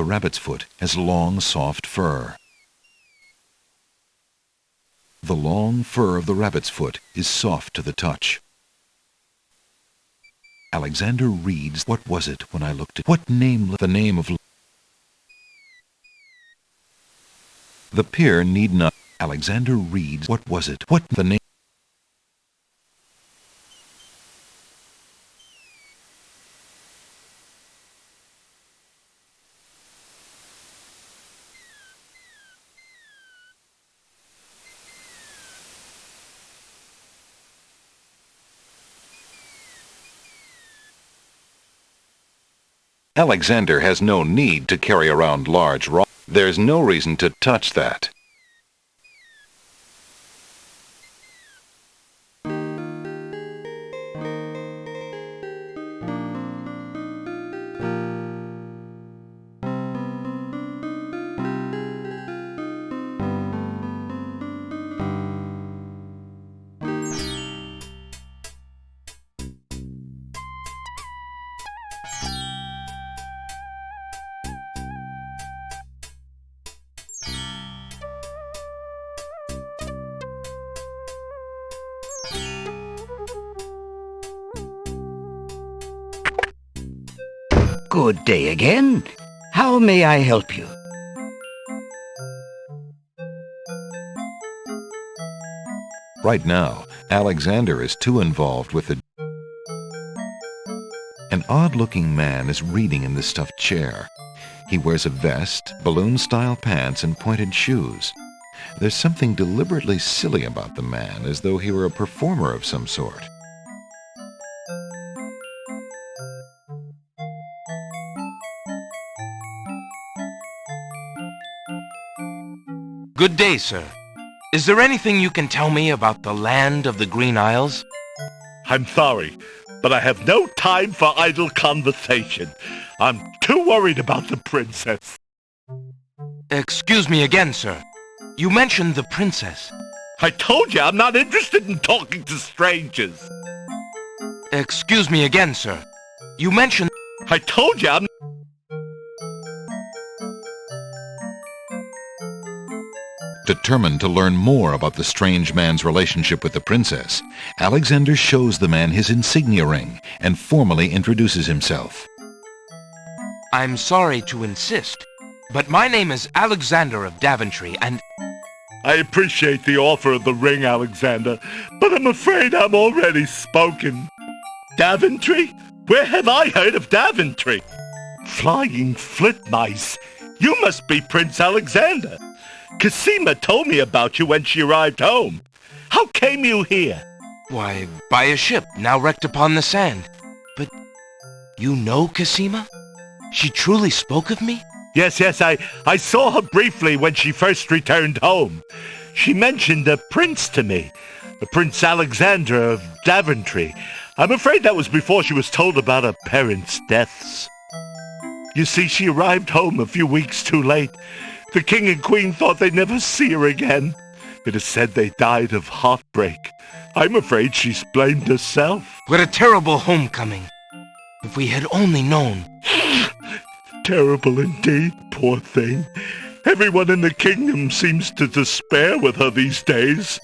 rabbit's foot has long, soft fur. The long fur of the rabbit's foot is soft to the touch. Alexander reads, what was it when I looked at what name? The name of the peer need not. Alexander reads, what was it? What the name? Alexander has no need to carry around large rocks. There's no reason to touch that. Good day again. How may I help you? Right now, Alexander is too involved with the... An odd-looking man is reading in the stuffed chair. He wears a vest, balloon-style pants, and pointed shoes. There's something deliberately silly about the man, as though he were a performer of some sort. Good day, sir. Is there anything you can tell me about the land of the Green Isles? I'm sorry, but I have no time for idle conversation. I'm too worried about the princess. Excuse me again, sir. You mentioned the princess. I told you I'm not interested in talking to strangers. Excuse me again, sir. You mentioned... I told you I'm... Determined to learn more about the strange man's relationship with the princess, Alexander shows the man his insignia ring and formally introduces himself. I'm sorry to insist, but my name is Alexander of Daventry, and... I appreciate the offer of the ring, Alexander, but I'm afraid I'm already spoken. Daventry? Where have I heard of Daventry? Flying flitmice. You must be Prince Alexander. Cosima told me about you when she arrived home. How came you here? Why, by a ship now wrecked upon the sand. But you know Cosima? She truly spoke of me? Yes, I saw her briefly when she first returned home. She mentioned a prince to me, Prince Alexander of Daventry. I'm afraid that was before she was told about her parents' deaths. You see, she arrived home a few weeks too late. The king and queen thought they'd never see her again. It is said they died of heartbreak. I'm afraid she's blamed herself. What a terrible homecoming. If we had only known. Terrible indeed, poor thing. Everyone in the kingdom seems to despair with her these days.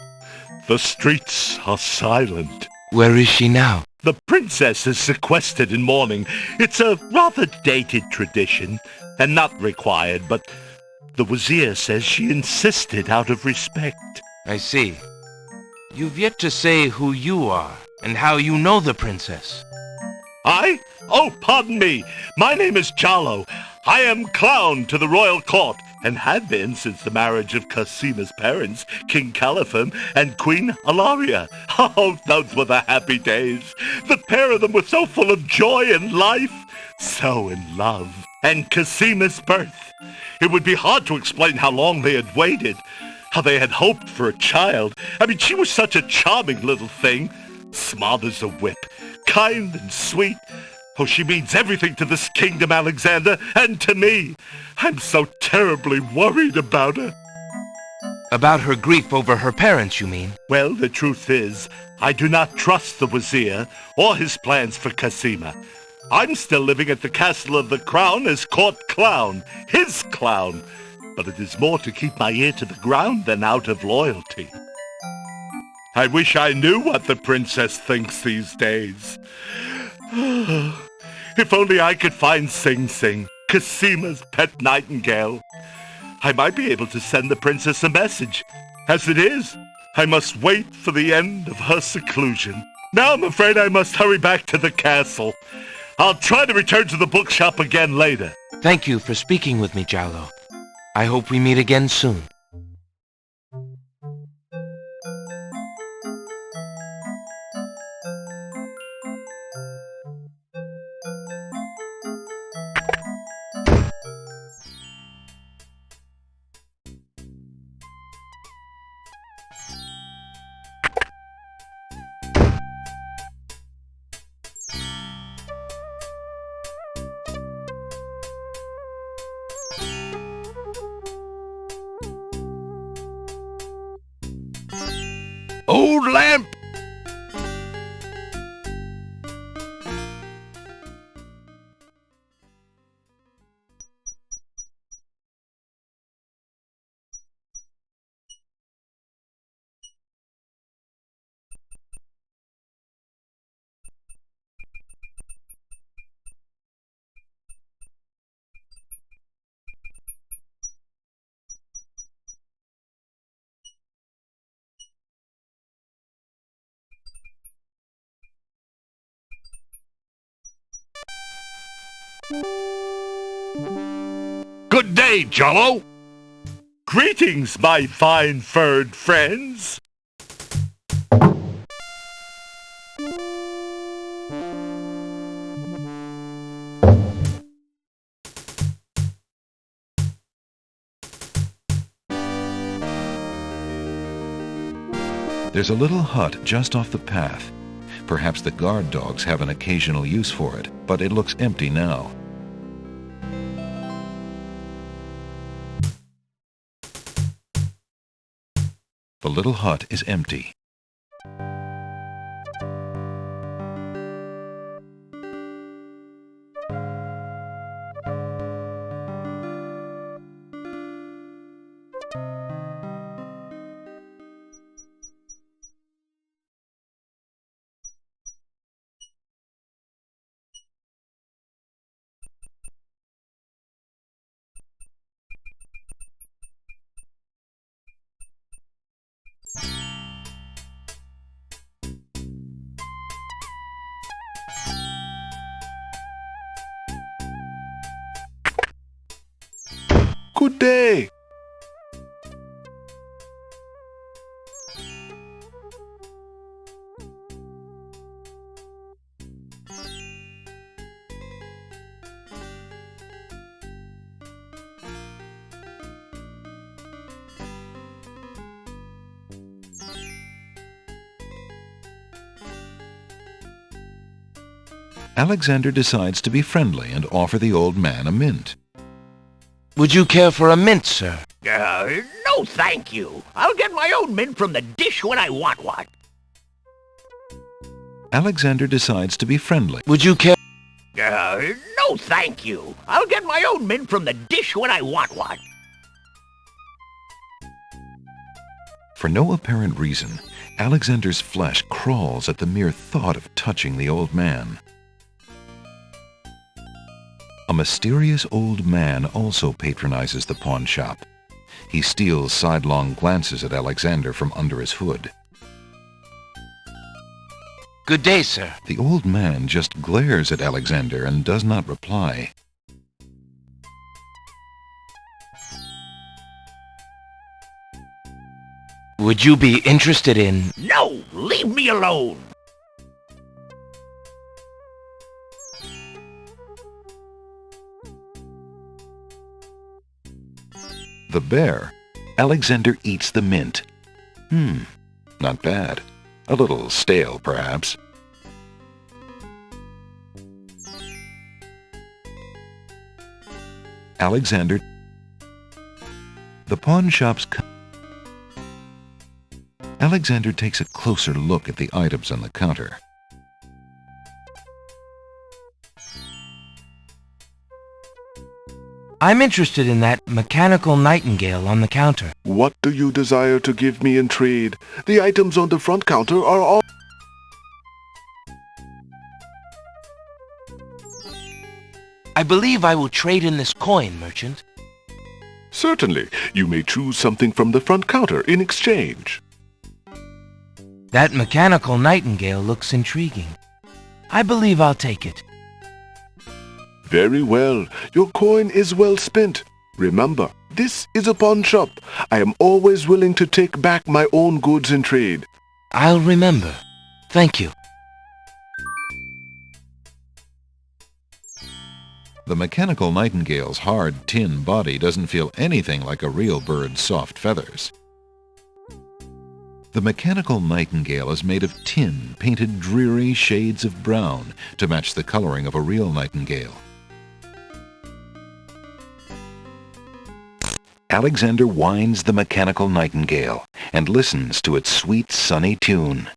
The streets are silent. Where is she now? The princess is sequestered in mourning. It's a rather dated tradition, and not required, but the Wazir says she insisted out of respect. I see. You've yet to say who you are, and how you know the princess. I? Oh, pardon me. My name is Jalo. I am clown to the royal court, and have been since the marriage of Cosima's parents, King Calipham and Queen Alaria. Oh, those were the happy days. The pair of them were so full of joy and life, so in love. And Cosima's birth. It would be hard to explain how long they had waited, how they had hoped for a child. I mean, she was such a charming little thing, smart as a whip, kind and sweet. Oh, she means everything to this kingdom, Alexander, and to me. I'm so terribly worried about her. About her grief over her parents, you mean? Well, the truth is, I do not trust the Wazir or his plans for Cosima. I'm still living at the Castle of the Crown as court clown, his clown. But it is more to keep my ear to the ground than out of loyalty. I wish I knew what the princess thinks these days. If only I could find Sing Sing, Casima's pet nightingale. I might be able to send the princess a message. As it is, I must wait for the end of her seclusion. Now I'm afraid I must hurry back to the castle. I'll try to return to the bookshop again later. Thank you for speaking with me, Jalo. I hope we meet again soon. Old lamp! Good day, Jalo. Greetings, my fine furred friends. There's a little hut just off the path. Perhaps the guard dogs have an occasional use for it, but it looks empty now. The little hut is empty. Good day. Alexander decides to be friendly and offer the old man a mint. Would you care for a mint, sir? No thank you. I'll get my own mint from the dish when I want one. Alexander decides to be friendly. Would you care? No thank you. I'll get my own mint from the dish when I want one. For no apparent reason, Alexander's flesh crawls at the mere thought of touching the old man. A mysterious old man also patronizes the pawn shop. He steals sidelong glances at Alexander from under his hood. Good day, sir. The old man just glares at Alexander and does not reply. Would you be interested in... No, leave me alone. The bear. Alexander eats the mint. Not bad. A little stale, perhaps. Alexander. The pawn shop's... Alexander takes a closer look at the items on the counter. I'm interested in that mechanical nightingale on the counter. What do you desire to give me in trade? The items on the front counter are all... I believe I will trade in this coin, merchant. Certainly. You may choose something from the front counter in exchange. That mechanical nightingale looks intriguing. I believe I'll take it. Very well. Your coin is well spent. Remember, this is a pawn shop. I am always willing to take back my own goods in trade. I'll remember. Thank you. The mechanical nightingale's hard tin body doesn't feel anything like a real bird's soft feathers. The mechanical nightingale is made of tin painted dreary shades of brown to match the coloring of a real nightingale. Alexander winds the mechanical nightingale and listens to its sweet, sunny tune.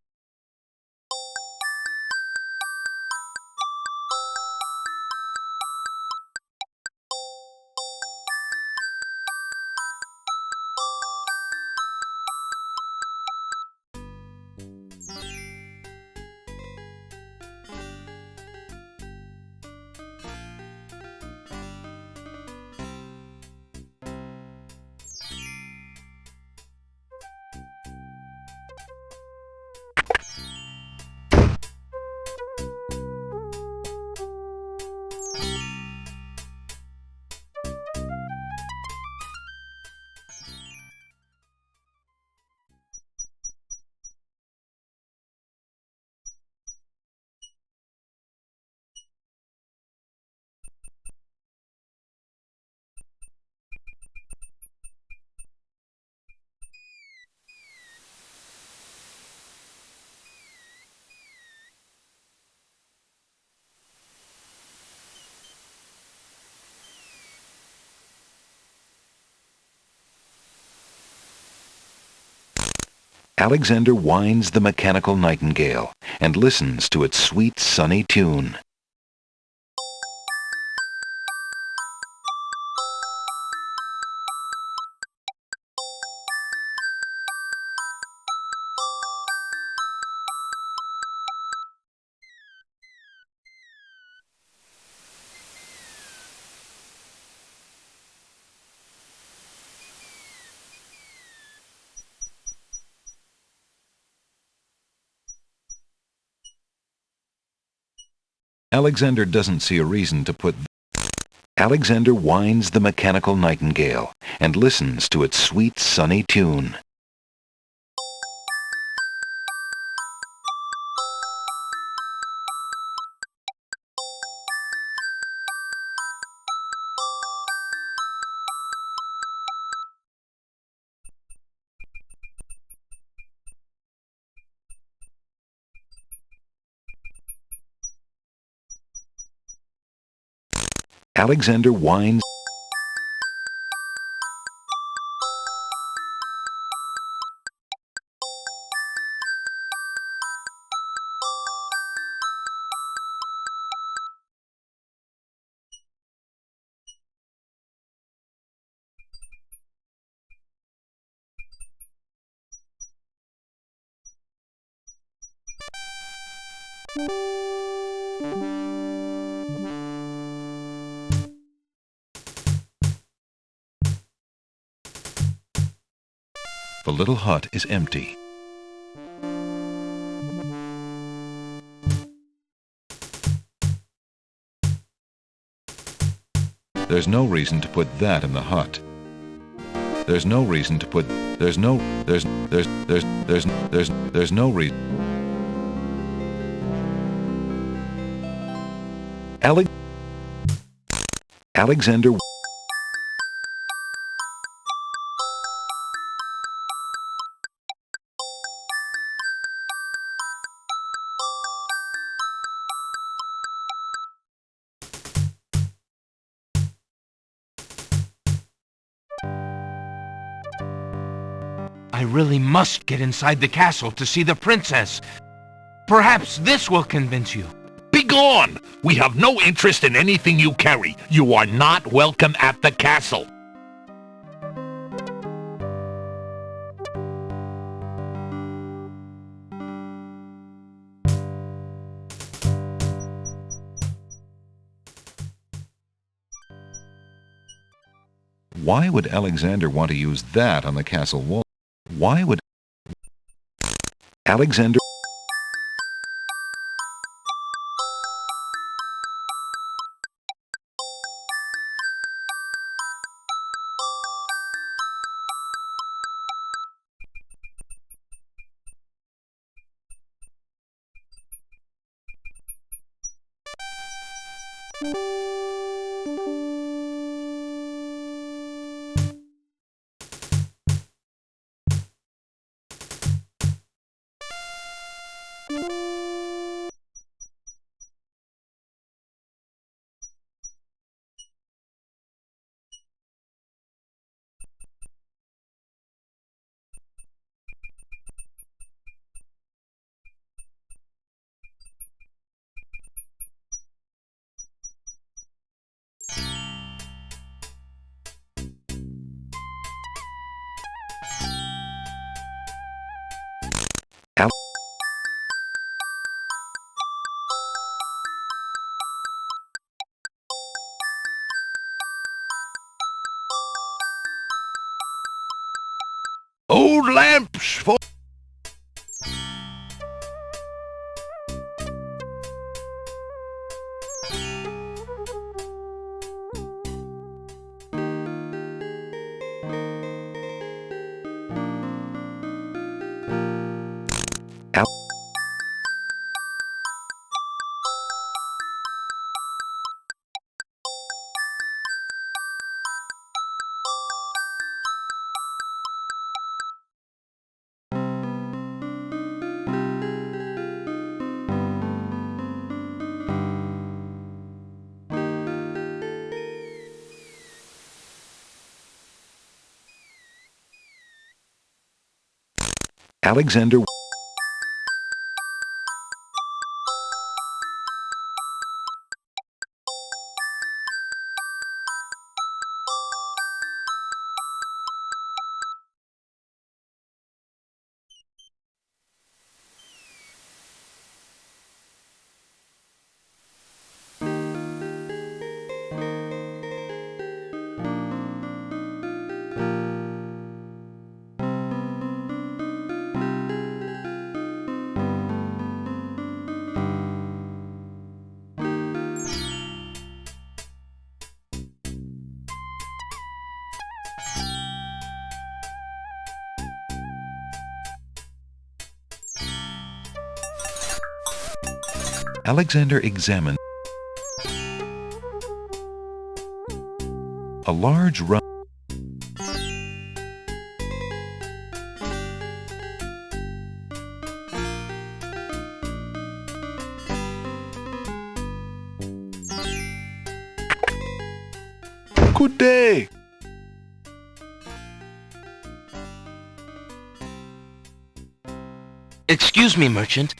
Alexander winds the mechanical nightingale and listens to its sweet, sunny tune. Alexander doesn't see a reason to put... Alexander winds the mechanical nightingale and listens to its sweet, sunny tune. Alexander winds... The little hut is empty. There's no reason to put that in the hut. There's no reason to put... There's no reason... Alexander... I really must get inside the castle to see the princess. Perhaps this will convince you. Begone! We have no interest in anything you carry. You are not welcome at the castle. Why would Alexander want to use that on the castle wall? Why would Alexander... Old lamps for... Alexander... Alexander examined a large round... Good day. Excuse me, merchant,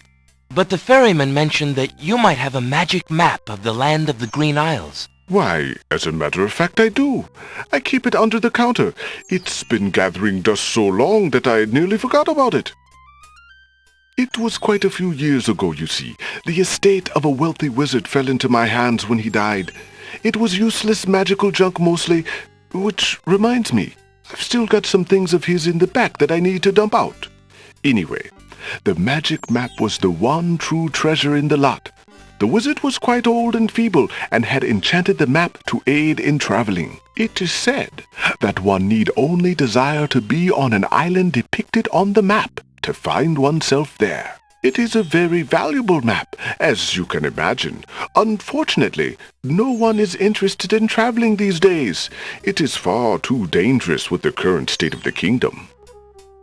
but the ferryman mentioned that you might have a magic map of the land of the Green Isles. Why, as a matter of fact, I do. I keep it under the counter. It's been gathering dust so long that I nearly forgot about it. It was quite a few years ago, you see. The estate of a wealthy wizard fell into my hands when he died. It was useless magical junk mostly, which reminds me, I've still got some things of his in the back that I need to dump out. Anyway, the magic map was the one true treasure in the lot. The wizard was quite old and feeble and had enchanted the map to aid in traveling. It is said that one need only desire to be on an island depicted on the map to find oneself there. It is a very valuable map, as you can imagine. Unfortunately, no one is interested in traveling these days. It is far too dangerous with the current state of the kingdom.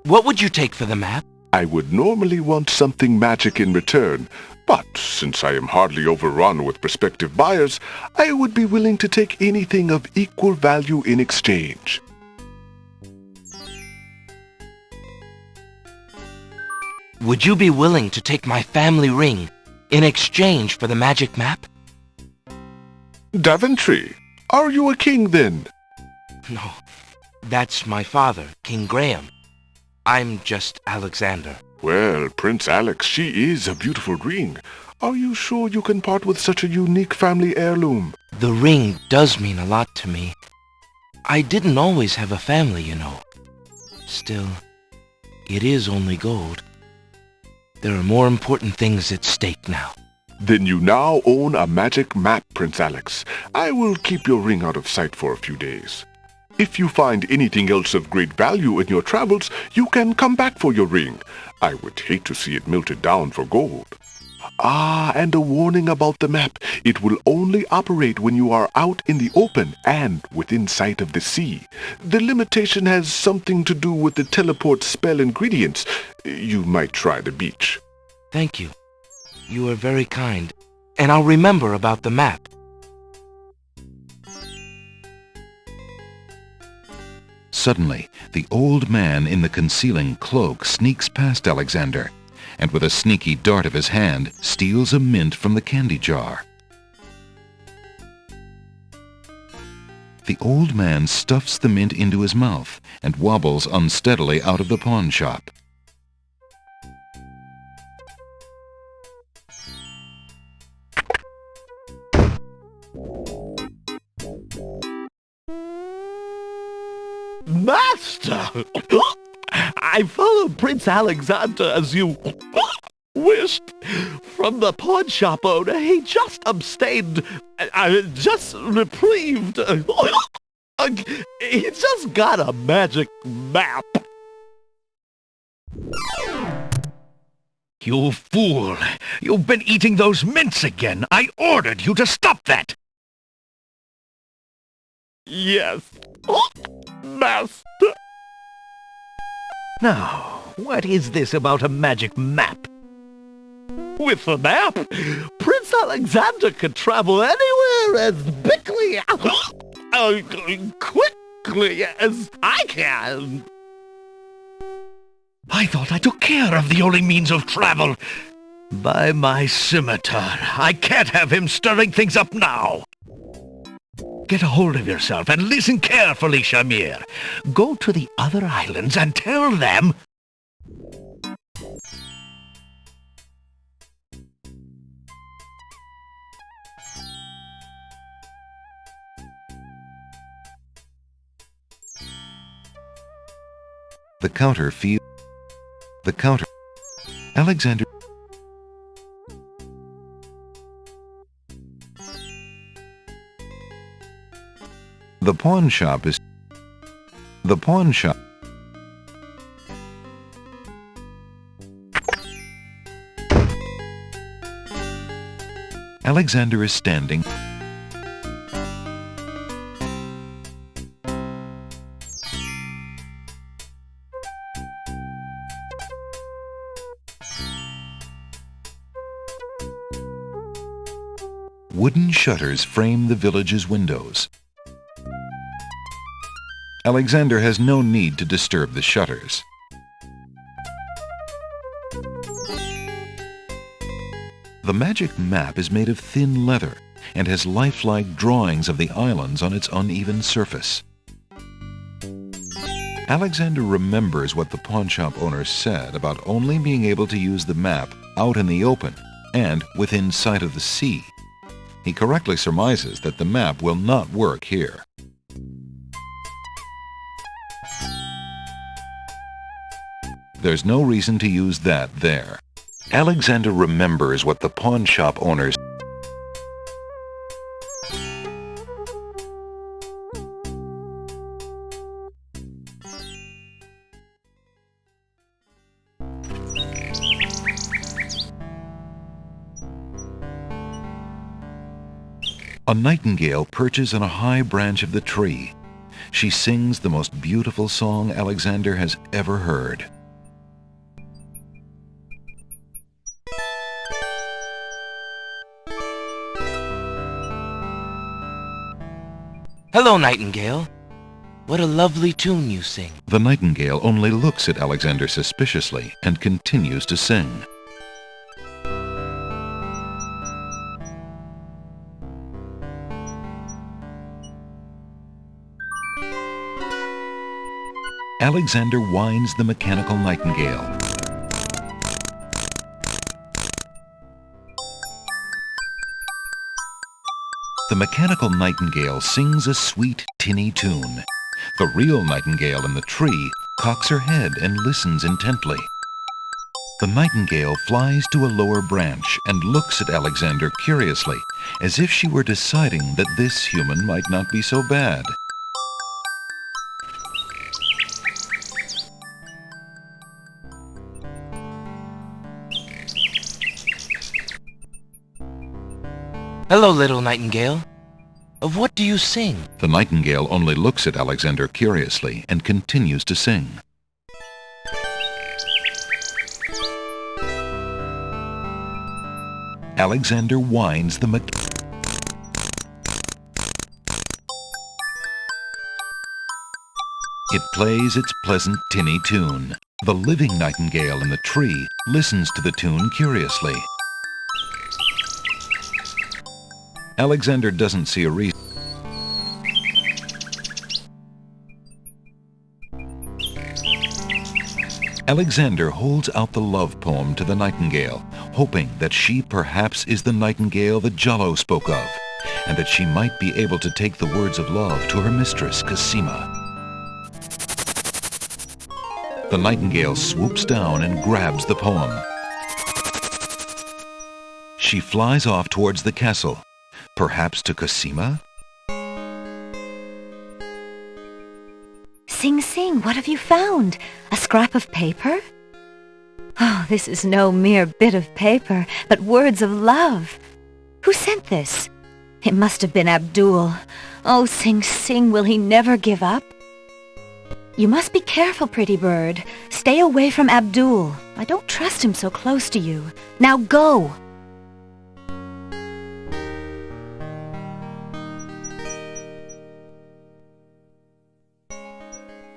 What would you take for the map? I would normally want something magic in return, but since I am hardly overrun with prospective buyers, I would be willing to take anything of equal value in exchange. Would you be willing to take my family ring in exchange for the magic map? Daventry, are you a king then? No, that's my father, King Graham. I'm just Alexander. Well, Prince Alex, she is a beautiful ring. Are you sure you can part with such a unique family heirloom? The ring does mean a lot to me. I didn't always have a family, you know. Still, it is only gold. There are more important things at stake now. Then you now own a magic map, Prince Alex. I will keep your ring out of sight for a few days. If you find anything else of great value in your travels, you can come back for your ring. I would hate to see it melted down for gold. Ah, and a warning about the map. It will only operate when you are out in the open and within sight of the sea. The limitation has something to do with the teleport spell ingredients. You might try the beach. Thank you. You are very kind, and I'll remember about the map. Suddenly, the old man in the concealing cloak sneaks past Alexander, and with a sneaky dart of his hand, steals a mint from the candy jar. The old man stuffs the mint into his mouth and wobbles unsteadily out of the pawn shop. Master! I followed Prince Alexander as you wished. From the pawn shop owner, he just abstained, just reprieved. He just got a magic map. You fool! You've been eating those mints again! I ordered you to stop that! Yes, Master. Now, what is this about a magic map? With the map, Prince Alexander could travel anywhere as quickly as I can. I thought I took care of the only means of travel. By my scimitar, I can't have him stirring things up now. Get a hold of yourself and listen carefully, Shamir. Go to the other islands and tell them... The counter feels... The counter... Alexander... The pawn shop is... The pawn shop... Alexander is standing... Wooden shutters frame the village's windows. Alexander has no need to disturb the shutters. The magic map is made of thin leather and has lifelike drawings of the islands on its uneven surface. Alexander remembers what the pawnshop owner said about only being able to use the map out in the open and within sight of the sea. He correctly surmises that the map will not work here. There's no reason to use that there. Alexander remembers what the pawnshop owners... A nightingale perches on a high branch of the tree. She sings the most beautiful song Alexander has ever heard. Hello, Nightingale. What a lovely tune you sing. The nightingale only looks at Alexander suspiciously and continues to sing. Alexander winds the mechanical nightingale. The mechanical nightingale sings a sweet, tinny tune. The real nightingale in the tree cocks her head and listens intently. The nightingale flies to a lower branch and looks at Alexander curiously, as if she were deciding that this human might not be so bad. Hello, little nightingale. Of what do you sing? The nightingale only looks at Alexander curiously and continues to sing. Alexander winds the It plays its pleasant tinny tune. The living nightingale in the tree listens to the tune curiously. Alexander doesn't see a reason. Alexander holds out the love poem to the nightingale, hoping that she perhaps is the nightingale that Giallo spoke of, and that she might be able to take the words of love to her mistress, Cosima. The nightingale swoops down and grabs the poem. She flies off towards the castle, perhaps to Cosima? Sing, sing, what have you found? A scrap of paper? Oh, this is no mere bit of paper, but words of love. Who sent this? It must have been Abdul. Oh, sing, sing, will he never give up? You must be careful, pretty bird. Stay away from Abdul. I don't trust him so close to you. Now go!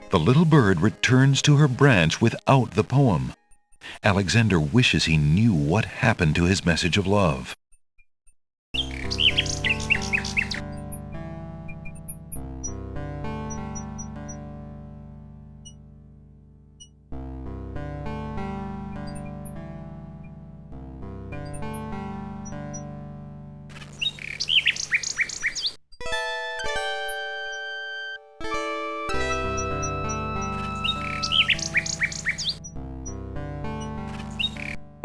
The little bird returns to her branch without the poem. Alexander wishes he knew what happened to his message of love.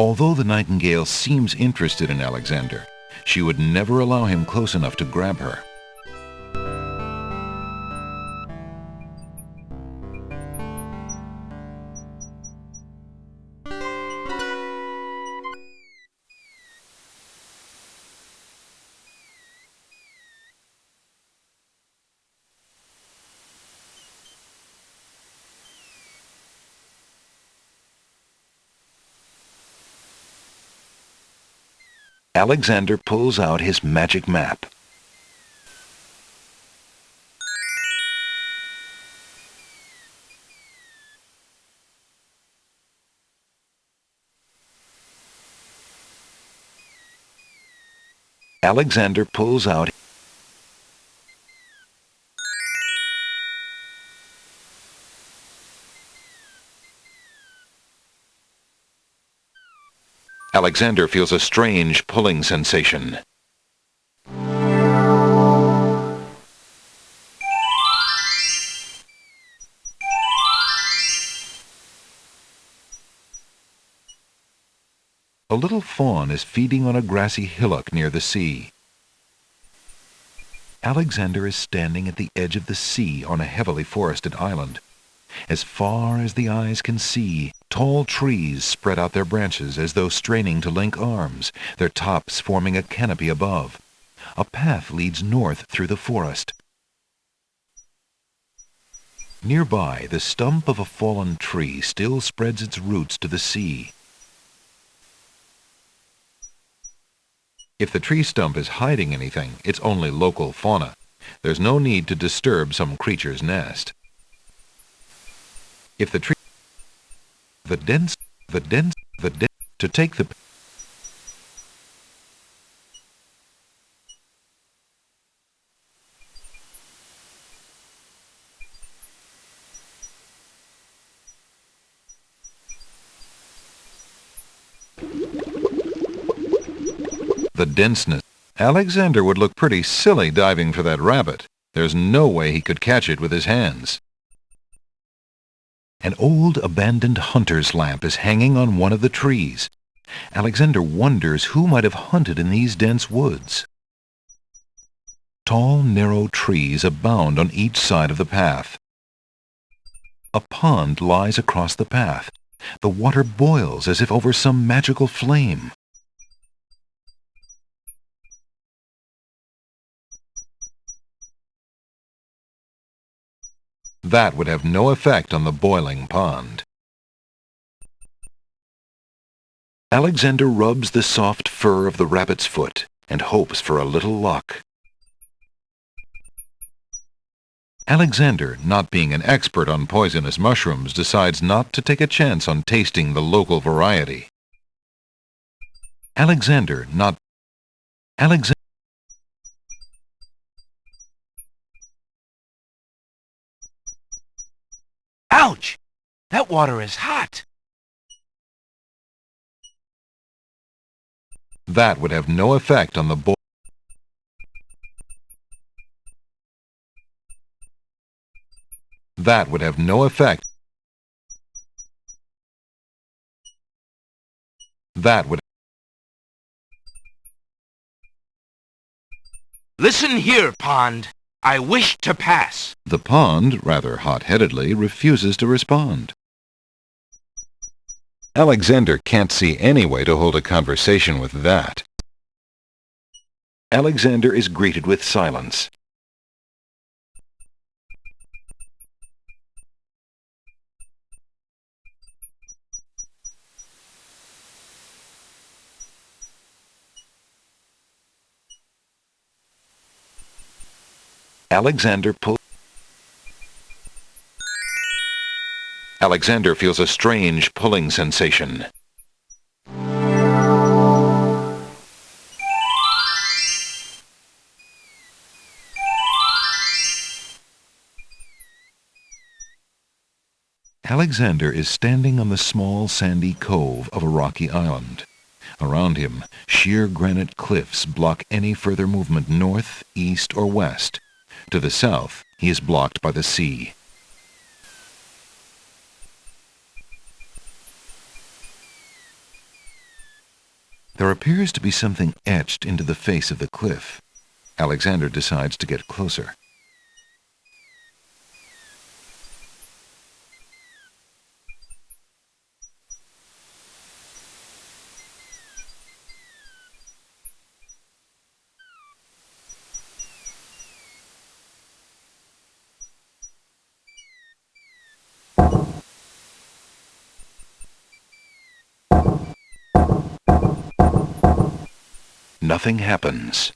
Although the nightingale seems interested in Alexander, she would never allow him close enough to grab her. Alexander pulls out his magic map. Alexander pulls out Alexander feels a strange pulling sensation. A little fawn is feeding on a grassy hillock near the sea. Alexander is standing at the edge of the sea on a heavily forested island. As far as the eyes can see, tall trees spread out their branches as though straining to link arms, their tops forming a canopy above. A path leads north through the forest. Nearby, the stump of a fallen tree still spreads its roots to the sea. If the tree stump is hiding anything, it's only local fauna. There's no need to disturb some creature's nest. If the tree, to take the the denseness. Alexander would look pretty silly diving for that rabbit. There's no way he could catch it with his hands. An old abandoned hunter's lamp is hanging on one of the trees. Alexander wonders who might have hunted in these dense woods. Tall, narrow trees abound on each side of the path. A pond lies across the path. The water boils as if over some magical flame. That would have no effect on the boiling pond. Alexander rubs the soft fur of the rabbit's foot and hopes for a little luck. Alexander, not being an expert on poisonous mushrooms, decides not to take a chance on tasting the local variety. Ouch! That water is hot. That would have no effect on the That would have no effect. That would. Listen here, pond. I wish to pass. The pond, rather hot-headedly, refuses to respond. Alexander can't see any way to hold a conversation with that. Alexander is greeted with silence. Alexander feels a strange pulling sensation. Alexander is standing on the small sandy cove of a rocky island. Around him, sheer granite cliffs block any further movement north, east, or west. To the south, he is blocked by the sea. There appears to be something etched into the face of the cliff. Alexander decides to get closer. Nothing happens.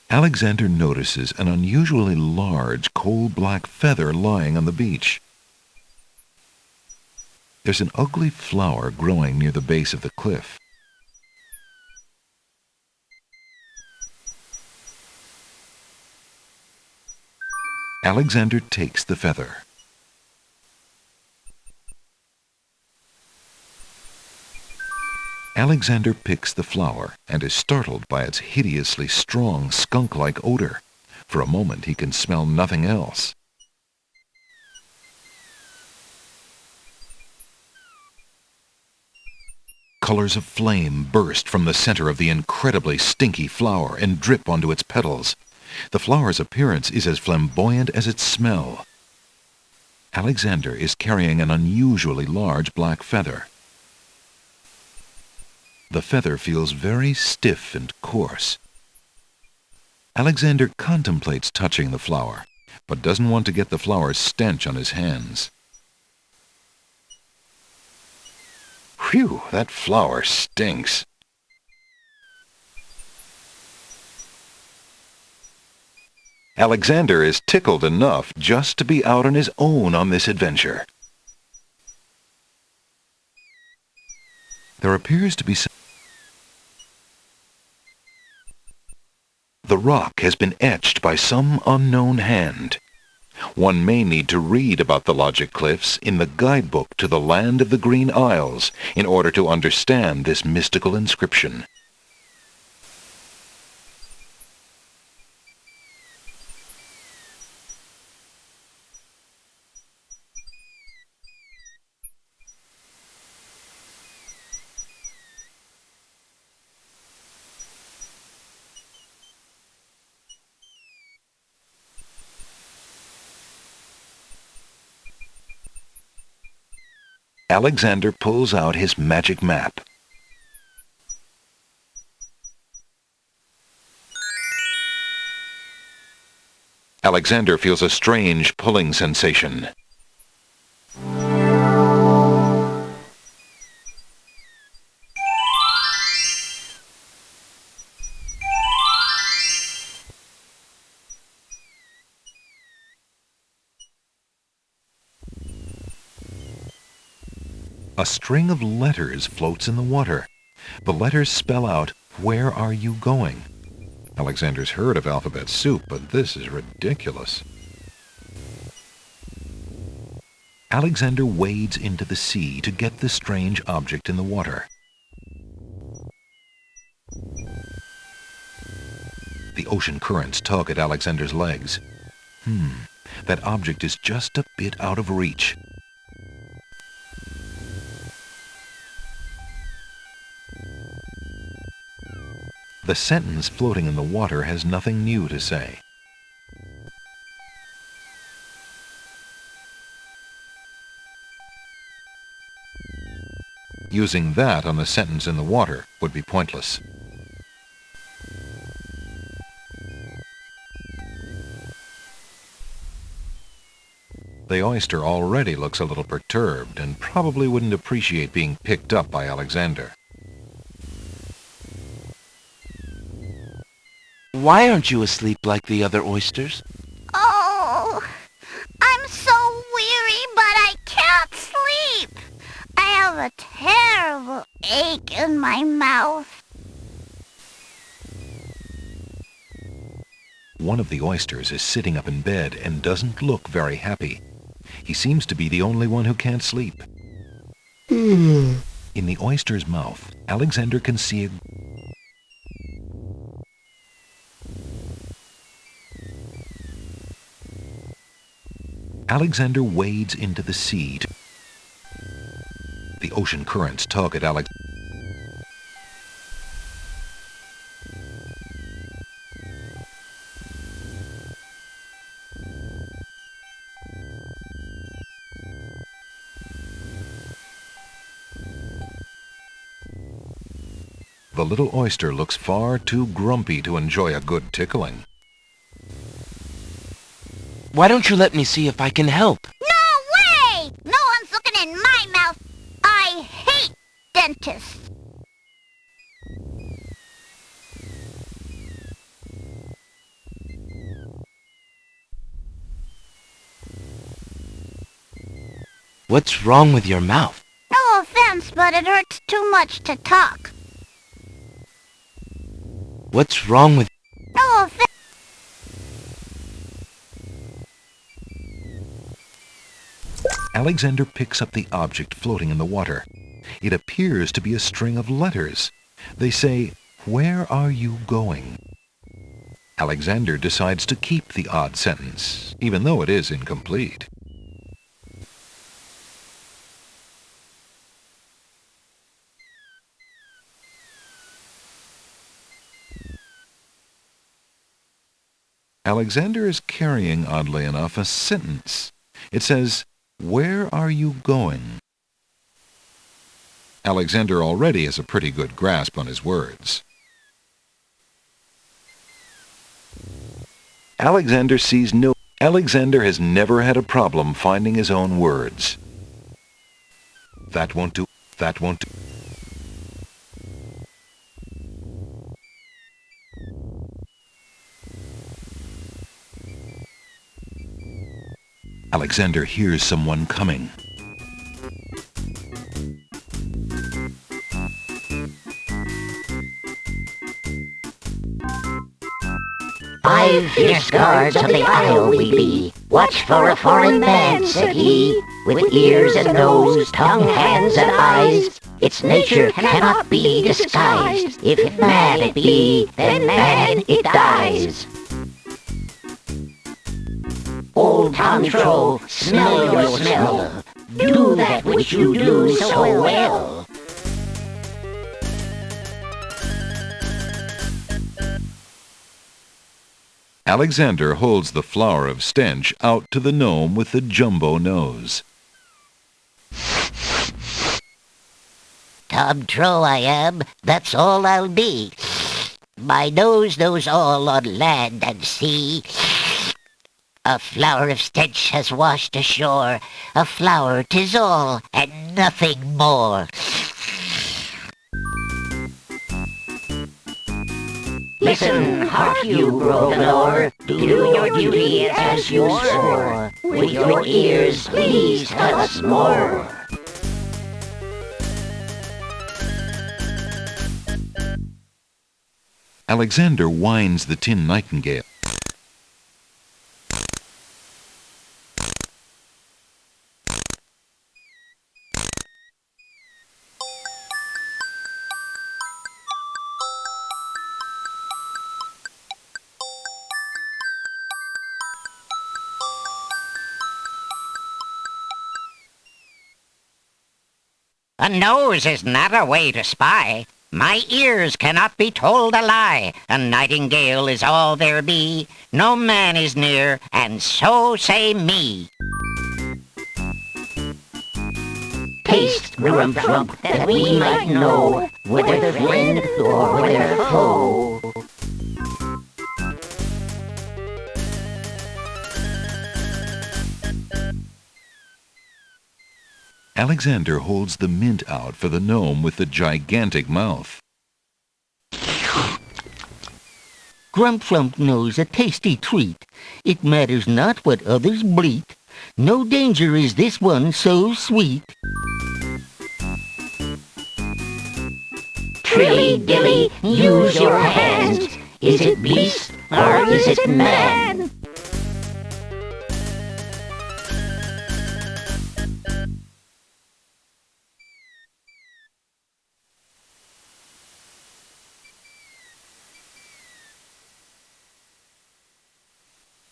Alexander notices an unusually large coal-black feather lying on the beach. There's an ugly flower growing near the base of the cliff. Alexander takes the feather. Alexander picks the flower and is startled by its hideously strong skunk-like odor. For a moment he can smell nothing else. Colors of flame burst from the center of the incredibly stinky flower and drip onto its petals. The flower's appearance is as flamboyant as its smell. Alexander is carrying an unusually large black feather. The feather feels very stiff and coarse. Alexander contemplates touching the flower, but doesn't want to get the flower's stench on his hands. Whew, that flower stinks. Alexander is tickled enough just to be out on his own on this adventure. There appears to be some... The rock has been etched by some unknown hand. One may need to read about the logic cliffs in the guidebook to the Land of the Green Isles in order to understand this mystical inscription. Alexander pulls out his magic map. Alexander feels a strange pulling sensation. A string of letters floats in the water. The letters spell out, "Where are you going?" Alexander's heard of alphabet soup, but this is ridiculous. Alexander wades into the sea to get the strange object in the water. The ocean currents tug at Alexander's legs. That object is just a bit out of reach. The sentence floating in the water has nothing new to say. Using that on the sentence in the water would be pointless. The oyster already looks a little perturbed and probably wouldn't appreciate being picked up by Alexander. Why aren't you asleep like the other oysters? Oh, I'm so weary, but I can't sleep. I have a terrible ache in my mouth. One of the oysters is sitting up in bed and doesn't look very happy. He seems to be the only one who can't sleep. In the oyster's mouth, Alexander can see a Alexander wades into the sea. The ocean currents tug at Alex. The little oyster looks far too grumpy to enjoy a good tickling. Why don't you let me see if I can help? No way! No one's looking in my mouth. I hate dentists. What's wrong with your mouth? No offense, but it hurts too much to talk. What's wrong with... No offense. Alexander picks up the object floating in the water. It appears to be a string of letters. They say, "Where are you going?" Alexander decides to keep the odd sentence, even though it is incomplete. Alexander is carrying, oddly enough, a sentence. It says, "Where are you going?" Alexander already has a pretty good grasp on his words. Alexander has never had a problem finding his own words. That won't do. That won't do. Alexander hears someone coming. "5 fierce guards of the isle we be, "Watch for a foreign man," said he, "with ears and nose, tongue, hands, and eyes. Its nature cannot be disguised. If man it be, then man it dies." Old Tantro, smell your smell. Do that which you do so well. Alexander holds the flower of stench out to the gnome with the jumbo nose. Tantro I am, that's all I'll be. My nose knows all on land and sea. A flower of stench has washed ashore. A flower 'tis all, and nothing more. Listen, hark you, Grovenor, do your duty as you swore. With your ears, please tell us more. Alexander winds the tin nightingale. A nose is not a way to spy. My ears cannot be told a lie. A nightingale is all there be. No man is near, and so say me. Taste, Grump, that we might know whether friend or whether foe. Alexander holds the mint out for the gnome with the gigantic mouth. Grump knows a tasty treat. It matters not what others bleat. No danger is this one so sweet. Trilly dilly, use your hands. Is it beast or is it man?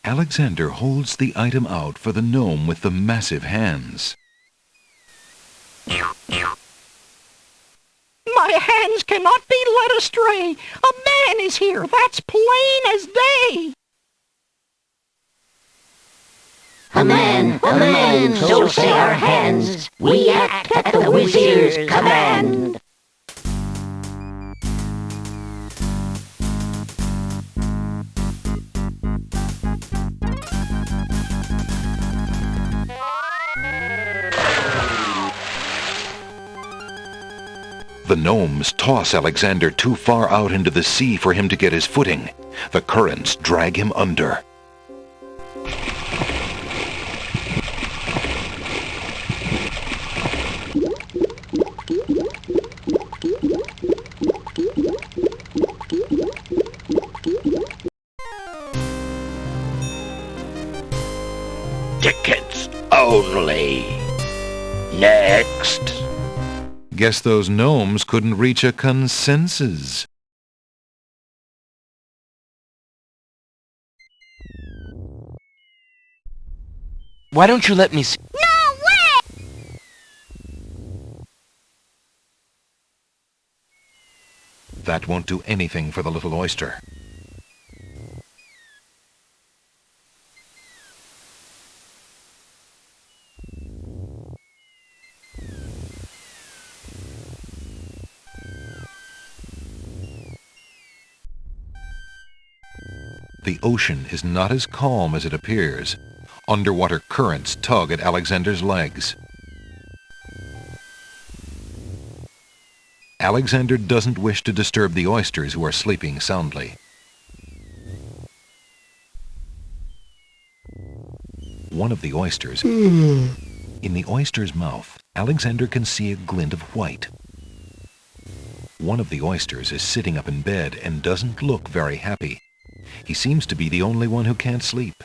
Alexander holds the item out for the gnome with the massive hands. My hands cannot be led astray. A man is here, that's plain as day. A man, so say our hands. We act at the wizard's command. The gnomes toss Alexander too far out into the sea for him to get his footing. The currents drag him under. Tickets only. Next. Guess those gnomes couldn't reach a consensus. Why don't you let me see? No way! That won't do anything for the little oyster. The ocean is not as calm as it appears. Underwater currents tug at Alexander's legs. Alexander doesn't wish to disturb the oysters who are sleeping soundly. One of the oysters... In the oyster's mouth, Alexander can see a glint of white. One of the oysters is sitting up in bed and doesn't look very happy. He seems to be the only one who can't sleep.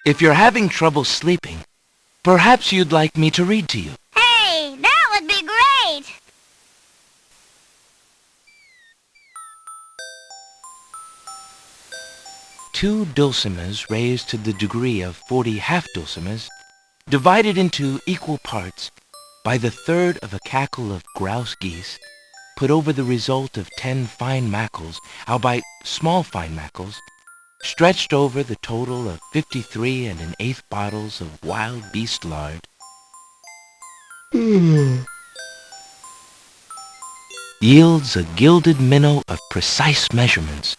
If you're having trouble sleeping, perhaps you'd like me to read to you. Hey, that would be great! Two dulcimers raised to the degree of 40 half-dulcimers, divided into equal parts by the third of a cackle of grouse geese, put over the result of 10 fine mackles, albeit small fine mackles, stretched over the total of 53 and an eighth bottles of wild beast lard, yields a gilded minnow of precise measurements,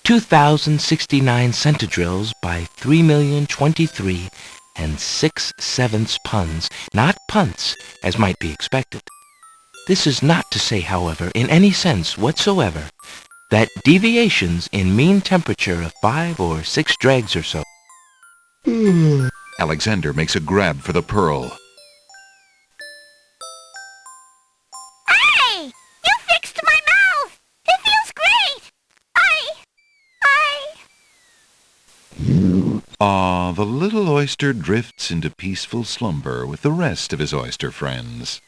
2,069 centidrills by 3,023 and 6/7 puns, not punts, as might be expected. This is not to say, however, in any sense whatsoever, that deviations in mean temperature of 5 or 6 dregs or so. Alexander makes a grab for the pearl. Hey! You fixed my mouth! It feels great! Ah, the little oyster drifts into peaceful slumber with the rest of his oyster friends.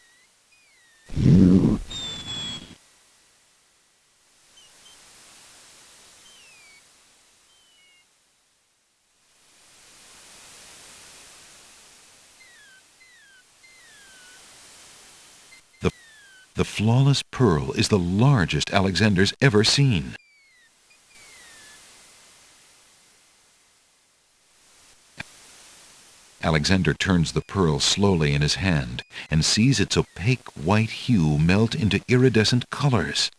The flawless pearl is the largest Alexander's ever seen. Alexander turns the pearl slowly in his hand and sees its opaque white hue melt into iridescent colors.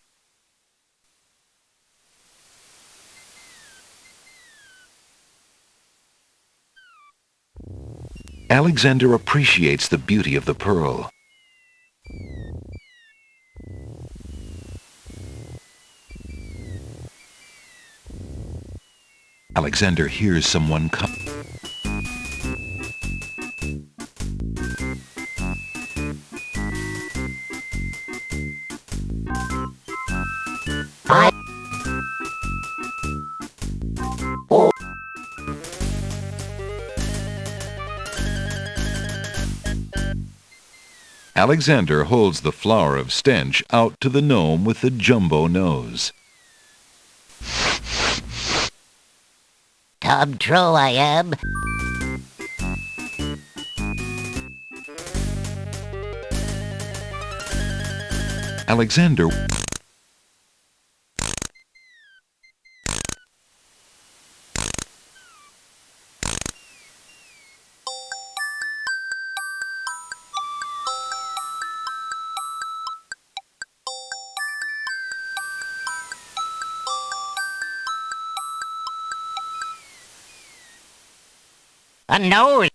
Alexander appreciates the beauty of the pearl. Alexander hears someone come. Alexander holds the flower of stench out to the gnome with the jumbo nose. Tom Trow I am. Alexander A nose.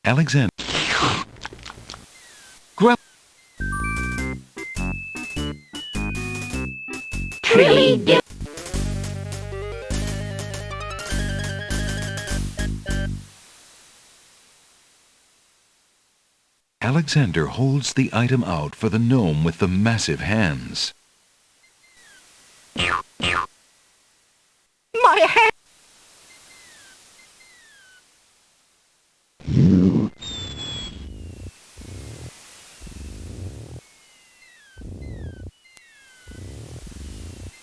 Alexander Really dip. Alexander holds the item out for the gnome with the massive hands. My hand!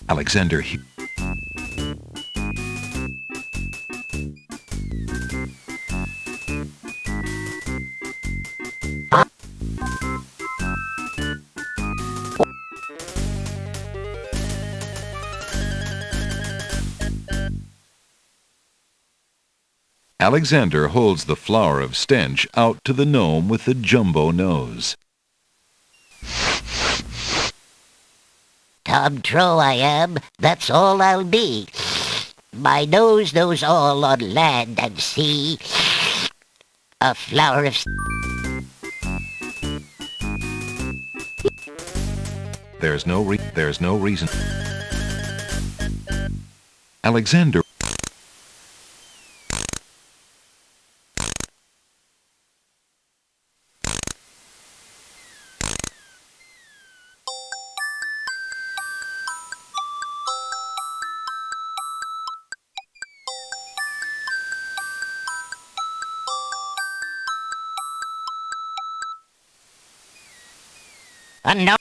Alexander Alexander holds the flower of stench out to the gnome with the jumbo nose. Tom Trow I am, that's all I'll be. My nose knows all on land and sea. A flower of... There's no reason. Alexander. No.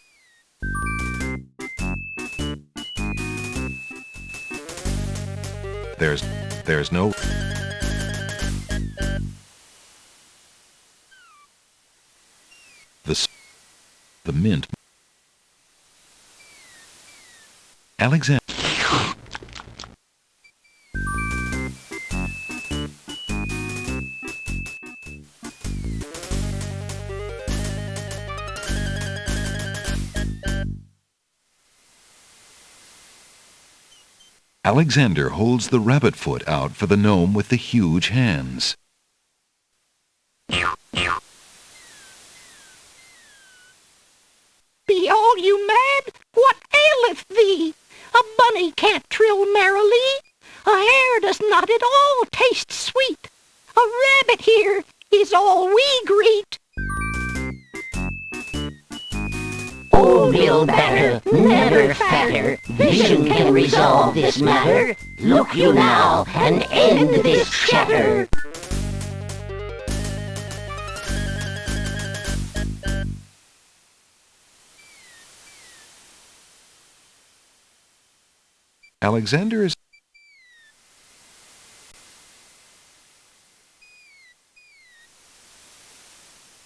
There's no... The mint. Alexander. Alexander holds the rabbit foot out for the gnome with the huge hands. Be all you mad? What aileth thee? A bunny can't trill merrily. A hare does not at all taste sweet. A rabbit here is all we greet. Old Bill Batter, never fatter, vision can resolve this matter. Look you now, and end this chatter. Alexander is...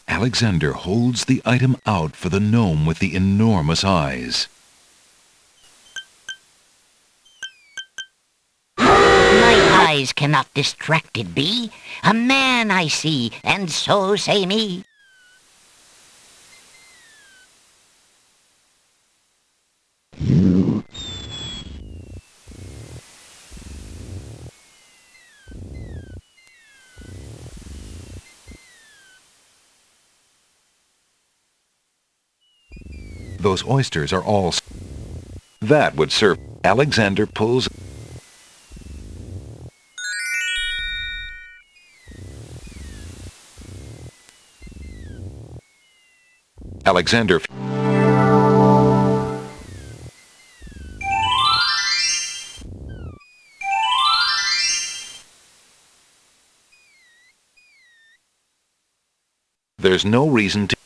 Alexander holds the item out for the gnome with the enormous eyes. My eyes cannot distracted be. A man I see, and so say me. Those oysters are all... That would serve. Alexander pulls... Alexander... There's no reason to...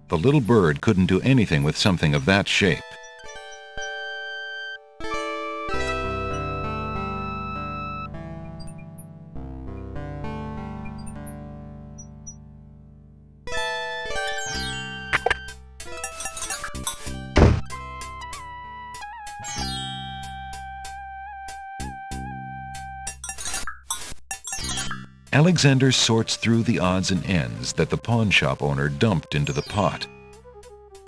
The little bird couldn't do anything with something of that shape. Alexander sorts through the odds and ends that the pawn shop owner dumped into the pot.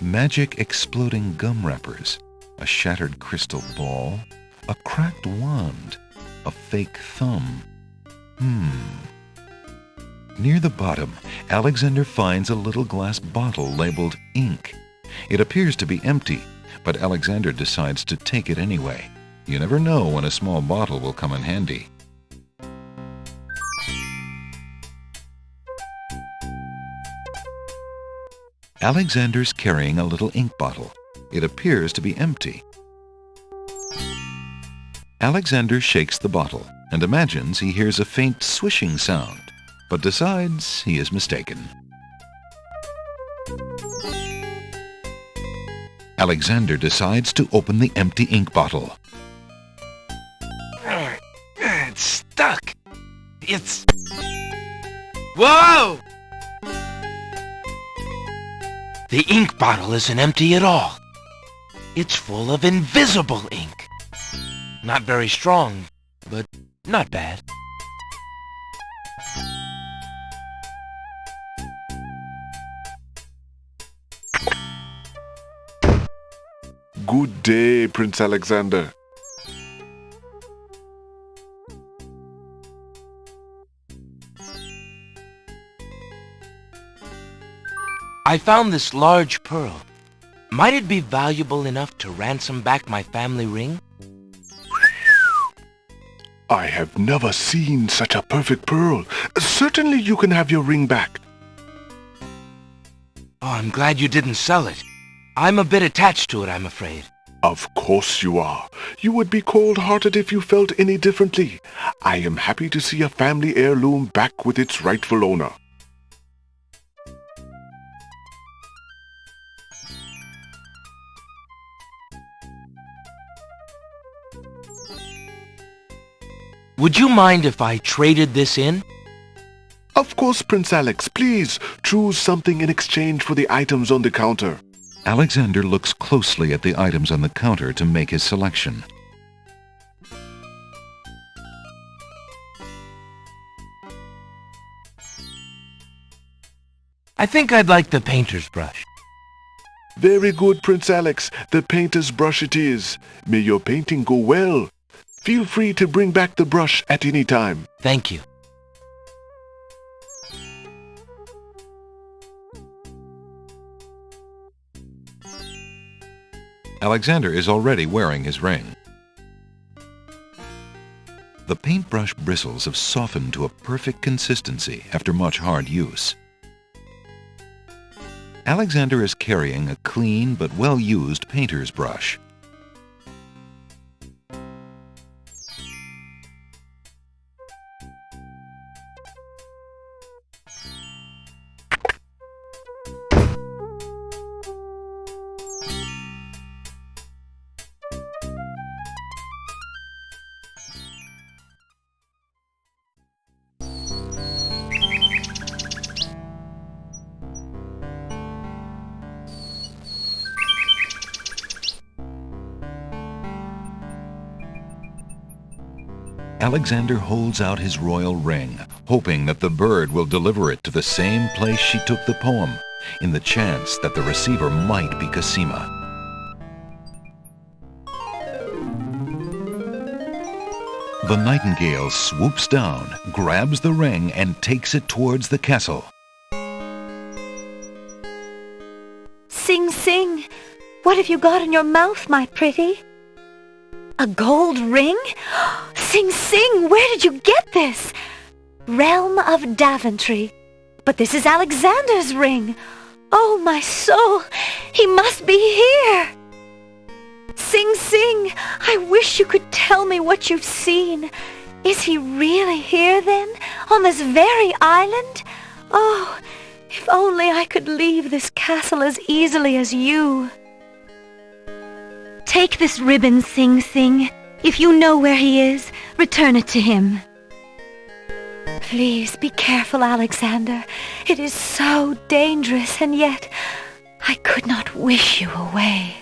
Magic exploding gum wrappers, a shattered crystal ball, a cracked wand, a fake thumb. Near the bottom, Alexander finds a little glass bottle labeled ink. It appears to be empty, but Alexander decides to take it anyway. You never know when a small bottle will come in handy. Alexander's carrying a little ink bottle. It appears to be empty. Alexander shakes the bottle and imagines he hears a faint swishing sound, but decides he is mistaken. Alexander decides to open the empty ink bottle. It's stuck. It's... Whoa! The ink bottle isn't empty at all. It's full of invisible ink. Not very strong, but not bad. Good day, Prince Alexander. I found this large pearl. Might it be valuable enough to ransom back my family ring? I have never seen such a perfect pearl. Certainly you can have your ring back. Oh, I'm glad you didn't sell it. I'm a bit attached to it, I'm afraid. Of course you are. You would be cold-hearted if you felt any differently. I am happy to see a family heirloom back with its rightful owner. Would you mind if I traded this in? Of course, Prince Alex. Please choose something in exchange for the items on the counter. Alexander looks closely at the items on the counter to make his selection. I think I'd like the painter's brush. Very good, Prince Alex. The painter's brush it is. May your painting go well. Feel free to bring back the brush at any time. Thank you. Alexander is already wearing his ring. The paintbrush bristles have softened to a perfect consistency after much hard use. Alexander is carrying a clean but well-used painter's brush. Alexander holds out his royal ring, hoping that the bird will deliver it to the same place she took the poem, in the chance that the receiver might be Cosima. The nightingale swoops down, grabs the ring, and takes it towards the castle. Sing, sing. What have you got in your mouth, my pretty? A gold ring? Sing, sing, where did you get this? Realm of Daventry. But this is Alexander's ring. Oh, my soul, he must be here. Sing, sing, I wish you could tell me what you've seen. Is he really here, then, on this very island? Oh, if only I could leave this castle as easily as you. Take this ribbon, Sing Sing. If you know where he is, return it to him. Please be careful, Alexander. It is so dangerous, and yet I could not wish you away.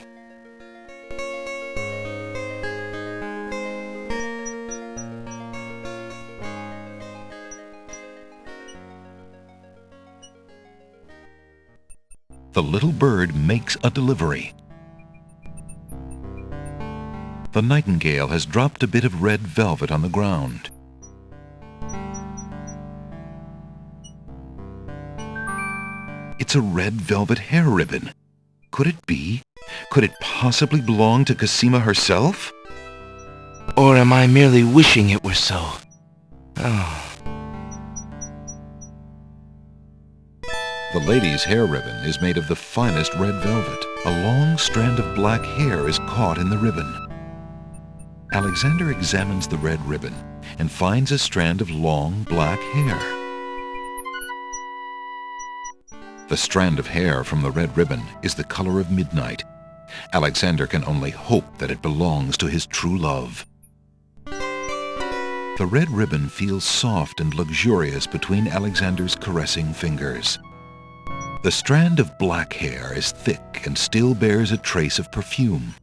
The little bird makes a delivery. The nightingale has dropped a bit of red velvet on the ground. It's a red velvet hair ribbon. Could it be? Could it possibly belong to Cosima herself? Or am I merely wishing it were so? Oh. The lady's hair ribbon is made of the finest red velvet. A long strand of black hair is caught in the ribbon. Alexander examines the red ribbon and finds a strand of long black hair. The strand of hair from the red ribbon is the color of midnight. Alexander can only hope that it belongs to his true love. The red ribbon feels soft and luxurious between Alexander's caressing fingers. The strand of black hair is thick and still bears a trace of perfume.